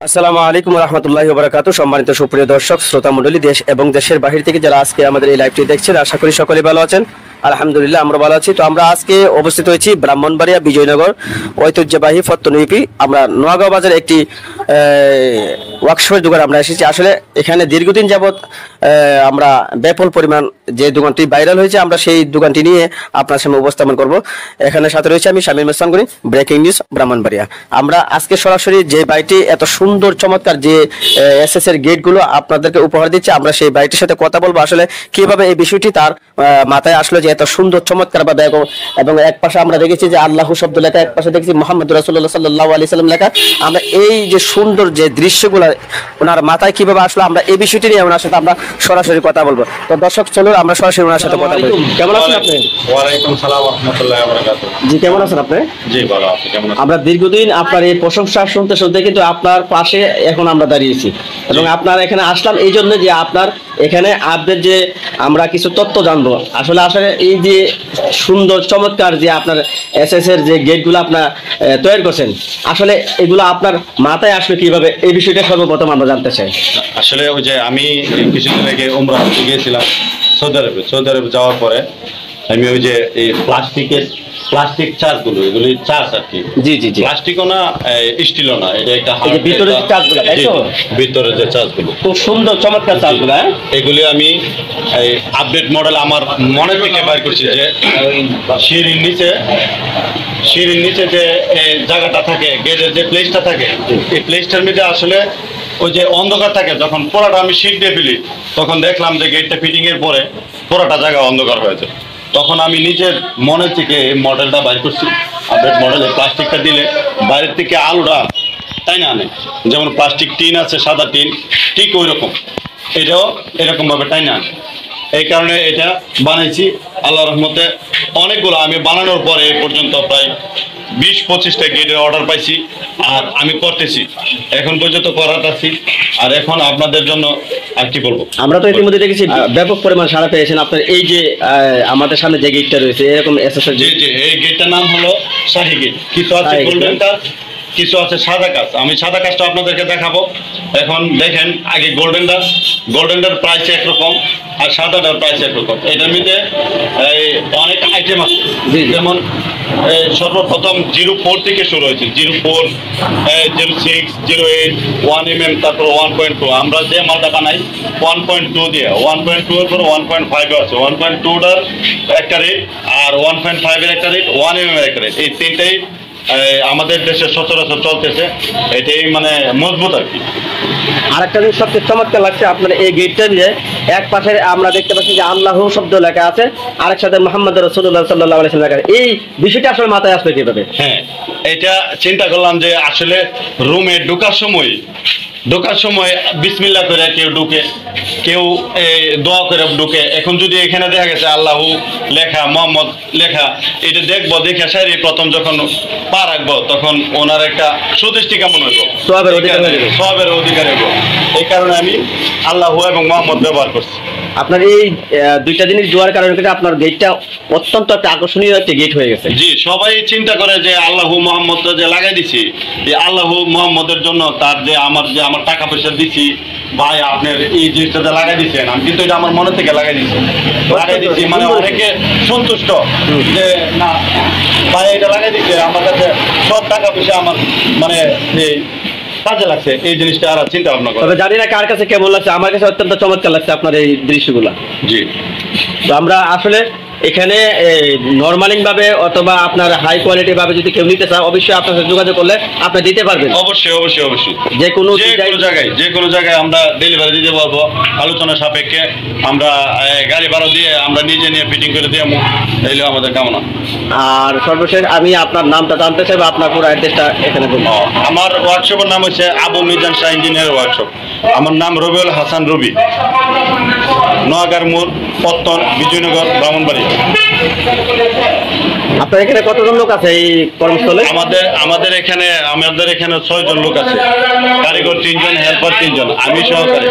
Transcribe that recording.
আসসালামু আলাইকুম রহমতুল্লাহি ওয়া বারাকাতুহু। সম্মানিত সুপ্রিয় দর্শক শ্রোতা মণ্ডলী, দেশ এবং দেশের বাহির থেকে যারা আজকে আমাদের এই লাইভটি দেখছেন, আশা করি সকলে ভালো আছেন। আলহামদুলিল্লাহ আমরা ভালো আছি। তো আমরা আজকে অবস্থিত হয়েছি ব্রাহ্মণবাড়িয়া বিজয়নগর ঐতিহ্যবাহী ফত্তনইপি। আমরা নোয়াগাঁও বাজারে একটি ওয়ার্কশপের দোকানে আমরা এসেছি। আসলে এখানে দীর্ঘদিন যাবৎ আমরা ব্যাপক পরিমাণ যে দোকানটি ভাইরাল হয়েছে, আমরা সেই দোকানটি নিয়ে আপনার সামনে উপস্থাপন করব। এখানে সাথে রয়েছে আমি শামীম ইসলাম করি, ব্রেকিং নিউজ ব্রাহ্মণবাড়িয়া। আমরা আজকে সরাসরি যে বাইটি এত সুন্দর চমৎকার যে এসএস এর গেটগুলো আপনাদেরকে উপহার দিচ্ছে, আমরা সেই বাইটির সাথে কথা বলবো আসলে কিভাবে এই বিষয়টি তার মাথায় আসলো যে এত সুন্দর চমৎকার ভাবে। এবং এক পাশে আমরা দেখেছি যে আল্লাহ শব্দ লেখা, এক পাশে দেখেছি মোহাম্মদ রাসূলুল্লাহ সাল্লাল্লাহু আলাইহি সাল্লাম লেখা। আমরা এই যে সুন্দর যে দৃশ্যগুলো ওনার মাথায় কিভাবে আসলো, আমরা এই বিষয়টি নিয়ে ওনার সাথে আমরা সরাসরি কথা বলবো। তো দর্শক চলুন আমরা সরাসরি ওনার সাথে কথা বলি। কেমন আছেন আপনি? ওয়ালাইকুম সালাম ওয়া রাহমাতুল্লাহি ওয়া বারাকাতুহু। জি, কেমন আছেন আপনি? জি ভালো আছি। কেমন আছেন? আমরা দীর্ঘদিন আপনার এই প্রশংসা শুনতে শুনতে কিন্তু আপনার পাশে এখন আমরা দাঁড়িয়েছি, এবং আপনার এখানে আসলাম এই জন্য যে আপনার এখানে আপডেট যে আমরা কিছু তথ্য জানবো। আসলে এই যে সুন্দর চমৎকার যে আপনার এসএস এর যে গেটগুলো আপনার তৈরি করছেন, আসলে এগুলো আপনার মাথায় আসলো কিভাবে, এই বিষয়টা সর্বপ্রথম আমরা জানতে চাই। আসলে ওই যে আমি কিছুদিন আগে উমরা করতে গিয়েছিলাম সৌদি আরবে যাওয়ার পরে আমি ওই যে এই প্লাস্টিক চার্জগুলো, এগুলি চার্জ আর কি। জি জি জি। প্লাস্টিকও না, স্টিলও না, এটা একটা ভিতরে যে চার্জগুলো, তাই তো? ভিতরে যে চার্জগুলো খুব সুন্দর চমৎকার চার্জগুলো। এগুলি আমি এই আপডেট মডেল আমার মনে থেকে বাইর করছি যে সিঁড়ির নিচে যে জায়গাটা থাকে, গেটের যে প্লেসটা থাকে, এই প্লেসটার মধ্যে আসলে ওই যে অন্ধকার থাকে। যখন পুরোটা আমি শীট দিয়ে ফেলি, তখন দেখলাম যে গেটটা ফিটিং এর পরে পুরোটা জায়গা অন্ধকার হয়েছে। তখন আমি নিজের মনে থেকে এই মডেলটা বাইর করছি, আপডেট মডেল। এই প্লাস্টিকটা দিলে বাইরের থেকে আলোটা তাই না আনে, যেমন প্লাস্টিক টিন আছে, সাদা টিন, ঠিক ওই রকম এটাও এরকম ভাবে তাই না। এই কারণে এটা বানাইছি। আল্লাহ রহমতে অনেকগুলো আমি বানানোর পরে এ পর্যন্ত প্রায় 20-25টা গেটের অর্ডার পাইছি, আর আমি করতেছি, এখন পর্যন্ত করাতেছি। আর এখন আপনাদের জন্য আর কি বলবো, আমরা তো ইতিমধ্যে দেখেছি ব্যাপক পরিমাণ সাড়া পেয়েছেন আপনার এই যে আমাদের সামনে যে গেটটা রয়েছে এরকম এসএসএর। জি জি, এই গেটটার নাম হলো শাহী গেট। কিছু আছে গোল্ডেন কাজ, কিছু আছে সাদা কাজ। আমি সাদা কাজটা আপনাদেরকে দেখাবো। এখন দেখেন আগে গোল্ডেনটার প্রাইস একরকম আর সাদাটার প্রাইস একরকম। এটার মধ্যে অনেক আইটেম আছে, যেমন সর্বপ্রথম 04 থেকে শুরু হয়েছে, 04, 06, 08, 1mm, তারপর 1.2। আমরা যে মালটা বানাই 1.2 দিয়ে, 1.2 এর পর 1.5 আছে। 1.2টার একটা রেট, আর 1.5 এর একটা রেট, 1mm এর একটা রেট। এই তিনটাই আমাদের দেশে সচরাচর চলতেছে, এটাই মানে মজবুত আর কি। আরেকটা জিনিস সবচেয়ে চমৎকার লাগছে আপনার এই গেটটা দিয়ে, এক পাশে আমরা দেখতে পাচ্ছি যে আল্লাহ শব্দ লেখা আছে, আরেক সাথে মোহাম্মদ রাসূলুল্লাহ সাল্লাল্লাহু আলাইহি ওয়াসাল্লাম লেখা। এই বিষয়টা আসলে মাথায় আসবে কিভাবে? হ্যাঁ, এটা চিন্তা করলাম যে আসলে রুমে ঢোকার সময় বিসমিল্লাহ করে কেউ ঢুকে, কেউ দোয়া করে ঢুকে। এখন যদি এখানে দেখা গেছে আল্লাহু লেখা, মোহাম্মদ লেখা, এটা দেখবো, দেখে সারি প্রথম যখন পা রাখবো, তখন ওনার একটা সুদৃষ্টি কেমন হইব, সওয়াবের অধিকার হইব। এই কারণে আমি আল্লাহু এবং মোহাম্মদ ব্যবহার করছি। আপনার এই দুইটা জিনিস দেওয়ার কারণে কিন্তু আপনার গেটটা অত্যন্ত একটা আকর্ষণীয় একটা গেট হয়ে গেছে। জি, সবাই চিন্তা করে যে আল্লাহু মোহাম্মদ যে লাগাই দিছি, এই আল্লাহু মোহাম্মদের জন্য তার যে আমার টাকা পয়সা দিছি, ভাই আপনার এই জিনিসটা যে লাগাই দিচ্ছেন, আমি কিন্তু এটা আমার মনে থেকে লাগাই দিচ্ছি মানে অনেকে সন্তুষ্ট যে না ভাই এটা লাগাই দিচ্ছে, আমার কাছে সব টাকা পয়সা আমার মানে কাজে লাগছে। এই জিনিসটা আর চিন্তা ভাবনা করে, জানি না কার কাছে কেমন লাগছে, আমার কাছে অত্যন্ত চমৎকার লাগছে আপনার এই দৃশ্যগুলা। জি, তো আমরা আসলে এখানে নরমালিং ভাবে অথবা আপনার হাই কোয়ালিটি ভাবে যদি কেউ নিতে চায়, অবশ্যই আপনার সাথে যোগাযোগ করলে আপনি দিতে পারবেন। অবশ্যই যে কোনো জায়গায় আমরা ডেলিভারি দিতে পারবো, আলোচনা সাপেক্ষে। আমরা গাড়ি ভাড়া দিয়ে আমরা নিজে নিয়ে ফিটিং করে দিয়ে এলো আমাদের কামনা। আর সর্বশেষ আমি আপনার নামটা জানতে চাইবো, আপনার পুরো অ্যাড্রেসটা এখানে বলুন। আমার ওয়ার্কশপের নাম হচ্ছে আবু মিজান শাহ ইঞ্জিনিয়ার ওয়ার্কশপ। আমার নাম রবিউল হাসান রবি, নোয়াগাঁর মোড়, পত্তন, বিজয়নগর, ব্রাহ্মণবাড়িয়া। আপনার এখানে কতজন লোক আছে এই কর্মস্থলে? আমাদের এখানে 6 জন লোক আছে, কারিগর 3 জন, হেল্পার 3 জন, আমি সহকারী।